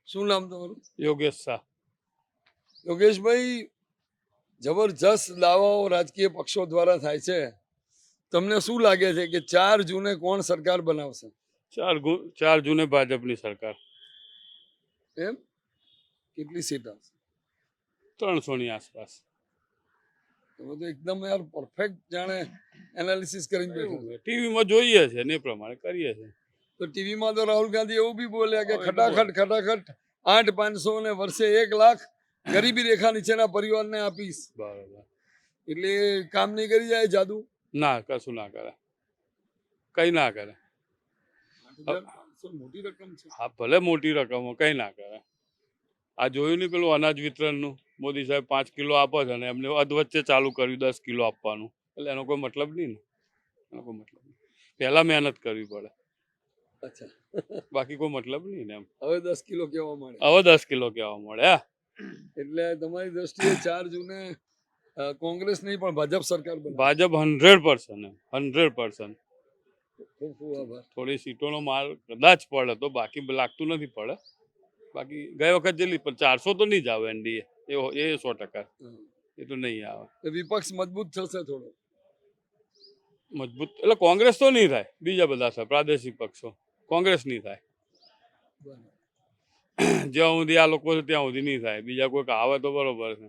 શું નામ તમારું? યોગેશ શાહ. યોગેશભાઈ, જબરજસ્ત દાવાઓ રાજકીય પક્ષો દ્વારા થાય છે. તમને શું લાગે છે કે 4 જૂને કોણ સરકાર બનાવશે? 4 જૂને ભાજપની સરકાર. એમ? કેટલી સીટ આવશે? 300ની આસપાસ. તમે તો એકદમ યાર પરફેક્ટ જાણે એનાલિસિસ કરીને બેઠા છો. ટીવીમાં જોઈએ છે ને એ પ્રમાણે કરીએ છે. તો ટીવીમાં તો રાહુલ ગાંધી એવું બી બોલ્યા કે ખટાખટ 8,500 ને વર્ષે 1 લાખ ગરીબી રેખા નીચેના પરિવારને આપીશ. બરાબર. એટલે કામ નહીં કરી જાય જાદુ? ના, કશું ના કરે, કઈ ના કરે. 8,500 મોટી રકમ છે. હા, ભલે મોટી રકમો, કઈ ના કરે. આ જોયું નહીં પેલું અનાજ વિતરણનું? મોદી સાહેબ 5 કિલો આપે છે ને એમને અધવચ્ચે ચાલુ કર્યું 10 કિલો આપવાનું. એટલે એનો કોઈ મતલબ નહીં ને. એનો કોઈ મતલબ નહીં. પહેલા મહેનત કરવી પડે, અચ્છા, બાકી કોઈ મતલબ નહીં ને એમ. હવે 10 કિલો કેવા મળે? હવે 10 કિલો કેવા મળે? એટલે તમારી દ્રષ્ટિએ 4 જૂને કોંગ્રેસ નહીં પણ ભાજપ સરકાર બને? ભાજપ 100%. 100%. ખૂબ ખૂબ આભાર. થોડી સીટોનો માલ કદાચ પડે તો, બાકી લાગતું નથી પડે. બાકી ગઈ વખત જેટલી 400 તો નહીં જ આવે એનડીએ, એ 100%. એ તો નહીં આવે. વિપક્ષ મજબૂત થશે થોડો? મજબૂત એટલે કોંગ્રેસ તો નહીં થાય, બીજા બધા છે પ્રાદેશિક પક્ષો. કોંગ્રેસ નહીં થાય. જ્યાં સુધી આ લોકો છે ત્યાં સુધી નહીં થાય. બીજા કોઈક આવે તો બરોબર છે.